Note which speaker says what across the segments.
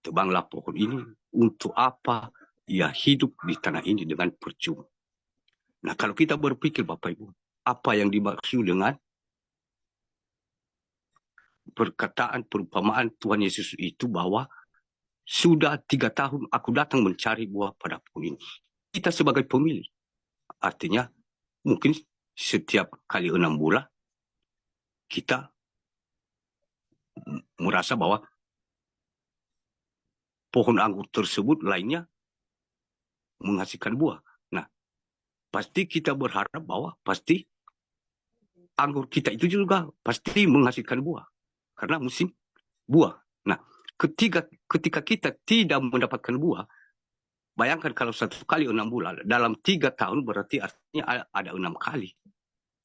Speaker 1: tebanglah pohon ini. Untuk apa ia hidup di tanah ini dengan percuma? Nah, kalau kita berpikir Bapak Ibu, apa yang dimaksud dengan perkataan perumpamaan Tuhan Yesus itu bahwa sudah 3 tahun aku datang mencari buah pada pohon ini. Kita sebagai pemilih, artinya mungkin setiap kali 6 bulan kita merasa bahwa pohon anggur tersebut lainnya menghasilkan buah. Nah, pasti kita berharap bahwa pasti anggur kita itu juga pasti menghasilkan buah. Karena musim buah. Nah, ketika kita tidak mendapatkan buah, bayangkan kalau 1 kali 6 bulan, dalam 3 tahun berarti artinya ada 6 kali.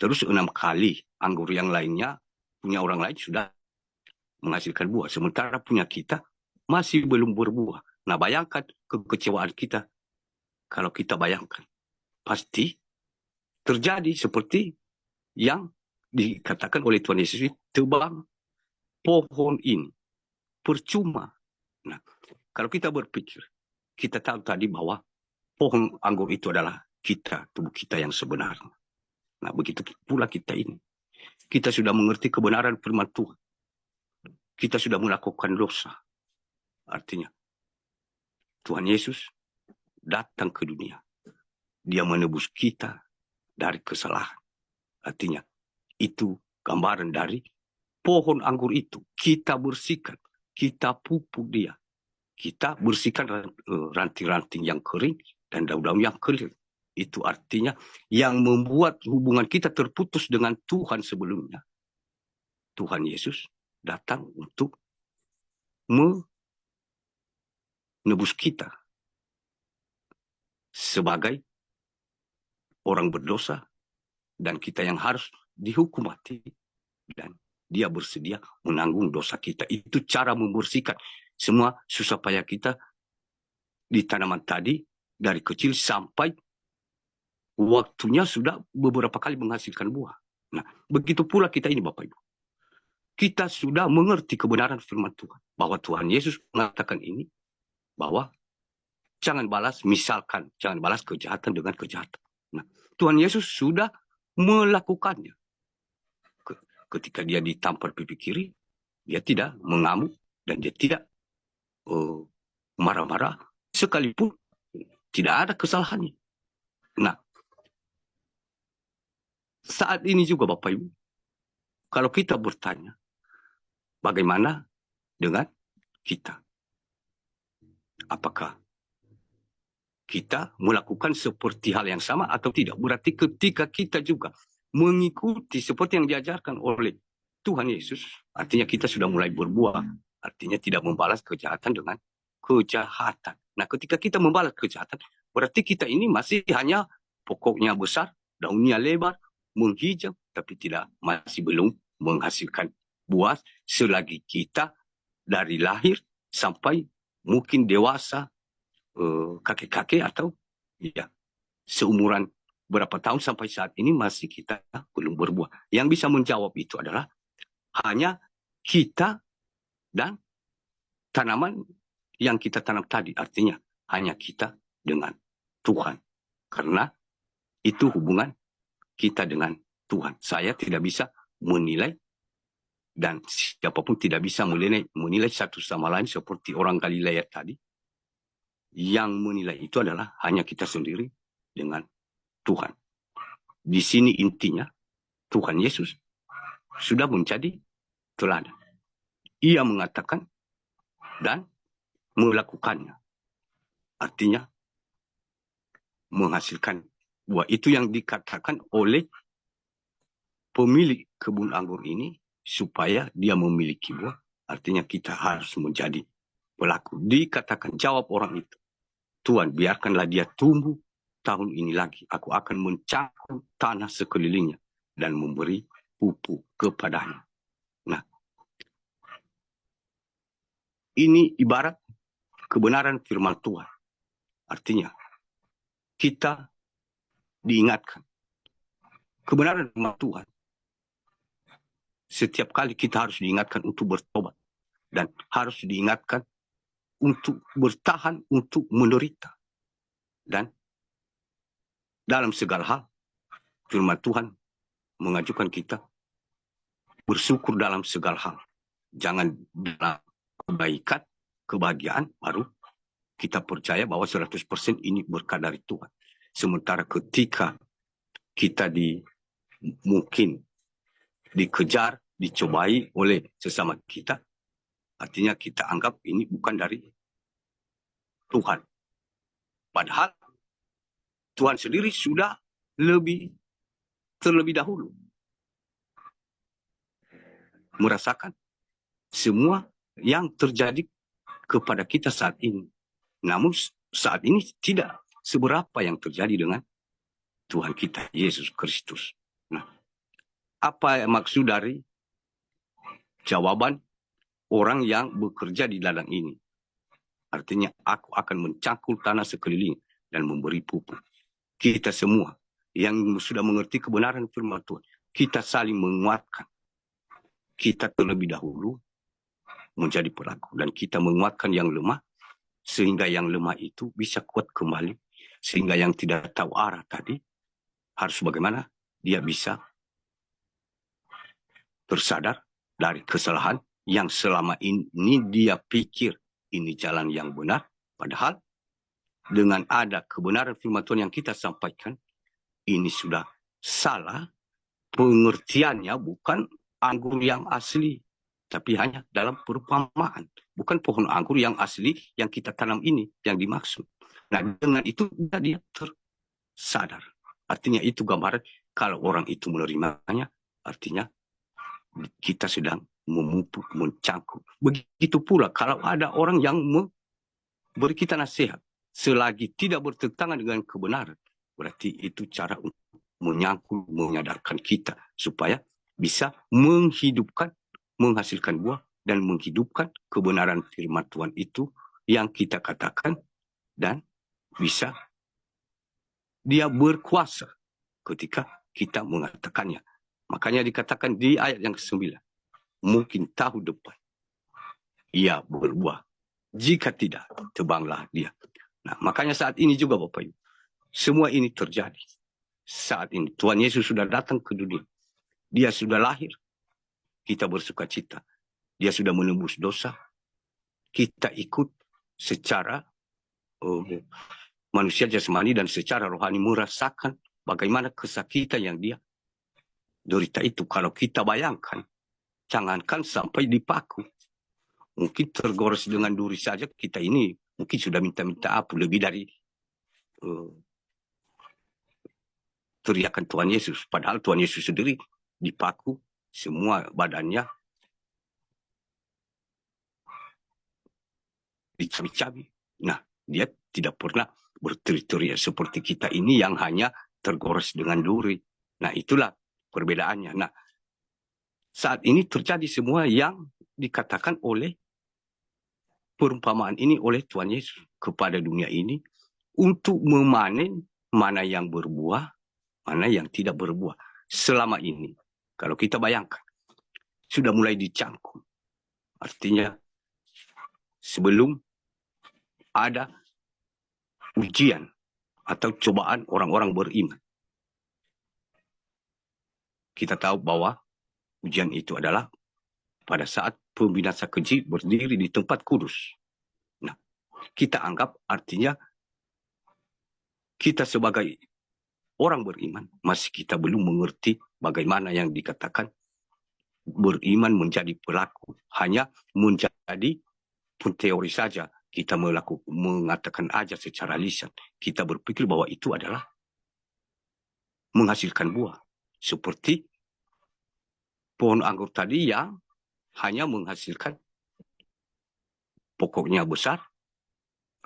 Speaker 1: Terus 6 kali anggur yang lainnya, punya orang lain sudah menghasilkan buah. Sementara punya kita masih belum berbuah. Nah, bayangkan kekecewaan kita. Kalau kita bayangkan, pasti terjadi seperti yang dikatakan oleh Tuhan Yesus, tebang pohon ini percuma. Nah, kalau kita berpikir, kita tahu tadi bahwa pohon anggur itu adalah kita, tubuh kita yang sebenarnya. Nah, begitu pula kita ini. Kita sudah mengerti kebenaran firman Tuhan. Kita sudah melakukan dosa. Artinya, Tuhan Yesus datang ke dunia. Dia menebus kita dari kesalahan. Artinya, itu gambaran dari pohon anggur itu. Kita bersihkan, kita pupuk dia. Kita bersihkan ranting-ranting yang kering dan daun-daun yang kering. Itu artinya yang membuat hubungan kita terputus dengan Tuhan sebelumnya. Tuhan Yesus datang untuk menebus kita sebagai orang berdosa dan kita yang harus dihukum mati, dan dia bersedia menanggung dosa kita. Itu cara membersihkan semua susah payah kita di tanaman tadi dari kecil sampai waktunya sudah beberapa kali menghasilkan buah. Nah, begitu pula kita ini Bapak Ibu. Kita sudah mengerti kebenaran firman Tuhan. Bahwa Tuhan Yesus mengatakan ini, bahwa jangan balas, misalkan, jangan balas kejahatan dengan kejahatan. Nah, Tuhan Yesus sudah melakukannya. Ketika dia ditampar pipi kiri, dia tidak mengamuk dan dia tidak marah-marah, sekalipun tidak ada kesalahannya. Nah, saat ini juga Bapak Ibu, kalau kita bertanya, bagaimana dengan kita? Apakah kita melakukan seperti hal yang sama atau tidak? Berarti ketika kita juga mengikuti seperti yang diajarkan oleh Tuhan Yesus, artinya kita sudah mulai berbuah. Artinya tidak membalas kejahatan dengan kejahatan. Nah, ketika kita membalas kejahatan, berarti kita ini masih hanya pokoknya besar, daunnya lebar, menghijau, tapi masih belum menghasilkan buah selagi kita dari lahir sampai mungkin dewasa, kakek-kakek atau ya seumuran berapa tahun sampai saat ini masih kita belum berbuah. Yang bisa menjawab itu adalah hanya kita dan tanaman yang kita tanam tadi. Artinya hanya kita dengan Tuhan. Karena itu hubungan kita dengan Tuhan. Saya tidak bisa menilai dan siapapun tidak bisa menilai satu sama lain seperti orang Galilea tadi. Yang menilai itu adalah hanya kita sendiri dengan Tuhan. Di sini intinya Tuhan Yesus sudah menjadi teladan. Ia mengatakan dan melakukannya. Artinya menghasilkan buah. Itu yang dikatakan oleh pemilik kebun anggur ini supaya dia memiliki buah. Artinya kita harus menjadi pelaku. Dikatakan jawab orang itu, Tuhan, biarkanlah dia tumbuh tahun ini lagi. Aku akan mencangkul tanah sekelilingnya dan memberi pupuk kepadanya. Nah, ini ibarat kebenaran firman Tuhan. Artinya, kita diingatkan. Kebenaran firman Tuhan. Setiap kali kita harus diingatkan untuk bertobat. Dan harus diingatkan untuk bertahan, untuk menderita. Dan dalam segala hal, firman Tuhan mengajukan kita bersyukur dalam segala hal. Jangan dalam kebaikan, kebahagiaan, baru kita percaya bahwa 100% ini berkat dari Tuhan. Sementara ketika kita mungkin dikejar, dicobai oleh sesama kita, artinya kita anggap ini bukan dari Tuhan. Padahal Tuhan sendiri sudah terlebih dahulu merasakan semua yang terjadi kepada kita saat ini. Namun saat ini tidak seberapa yang terjadi dengan Tuhan kita, Yesus Kristus. Nah, apa maksud dari jawaban orang yang bekerja di ladang ini? Artinya, aku akan mencangkul tanah sekeliling dan memberi pupuk. Kita semua yang sudah mengerti kebenaran firman Tuhan, kita saling menguatkan. Kita terlebih dahulu menjadi pelaku dan kita menguatkan yang lemah sehingga yang lemah itu bisa kuat kembali, sehingga yang tidak tahu arah tadi harus bagaimana dia bisa tersadar dari kesalahan yang selama ini dia pikir ini jalan yang benar, padahal dengan ada kebenaran firman Tuhan yang kita sampaikan ini sudah salah. Pengertiannya bukan anggur yang asli, tapi hanya dalam perumpamaan. Bukan pohon anggur yang asli yang kita tanam ini yang dimaksud. Nah, dengan itu dia tersadar. Artinya itu gambaran kalau orang itu menerimanya, artinya kita sedang memupuk, mencangkul. Begitu pula kalau ada orang yang memberi kita nasihat, selagi tidak bertentangan dengan kebenaran, berarti itu cara untuk menyangkul, menyadarkan kita supaya bisa menghidupkan, menghasilkan buah dan menghidupkan kebenaran firman Tuhan itu yang kita katakan, dan bisa dia berkuasa ketika kita mengatakannya. Makanya dikatakan di ayat yang ke-9, mungkin tahun depan ia berbuah, jika tidak tebanglah dia. Nah, makanya saat ini juga Bapak Ibu, semua ini terjadi. Saat ini Tuhan Yesus sudah datang ke dunia. Dia sudah lahir. Kita bersuka cita. Dia sudah menembus dosa. Kita ikut secara manusia jasmani dan secara rohani merasakan bagaimana kesakitan yang dia derita itu. Kalau kita bayangkan, jangankan sampai dipaku. Mungkin tergores dengan duri saja kita ini mungkin sudah minta-minta apa lebih dari teriakan Tuhan Yesus. Padahal Tuhan Yesus sendiri dipaku, semua badannya dicabi-cabi. Nah, dia tidak pernah berteriak seperti kita ini yang hanya tergores dengan duri. Nah, itulah perbedaannya. Nah, saat ini terjadi semua yang dikatakan oleh perumpamaan ini oleh Tuhan Yesus kepada dunia ini untuk memanen mana yang berbuah, mana yang tidak berbuah. Selama ini, kalau kita bayangkan, sudah mulai dicangkul. Artinya, sebelum ada ujian atau cobaan orang-orang beriman, kita tahu bahwa ujian itu adalah pada saat pembinasa keji berdiri di tempat kudus. Nah, kita anggap artinya kita sebagai orang beriman, masih kita belum mengerti bagaimana yang dikatakan beriman menjadi pelaku. Hanya menjadi pun teori saja. Kita mengatakan aja secara lisan. Kita berpikir bahwa itu adalah menghasilkan buah. Seperti pohon anggur tadi yang hanya menghasilkan pokoknya besar,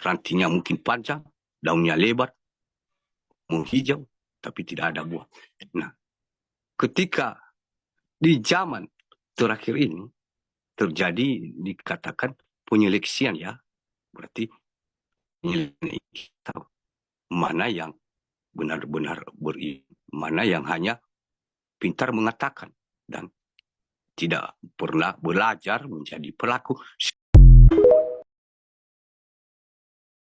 Speaker 1: rantingnya mungkin panjang, daunnya lebar, menghijau, tapi tidak ada buah. Nah, ketika di zaman terakhir ini terjadi dikatakan penyeleksian ya, berarti kita mana yang benar-benar beriman, mana yang hanya pintar mengatakan dan tidak pernah belajar menjadi pelaku.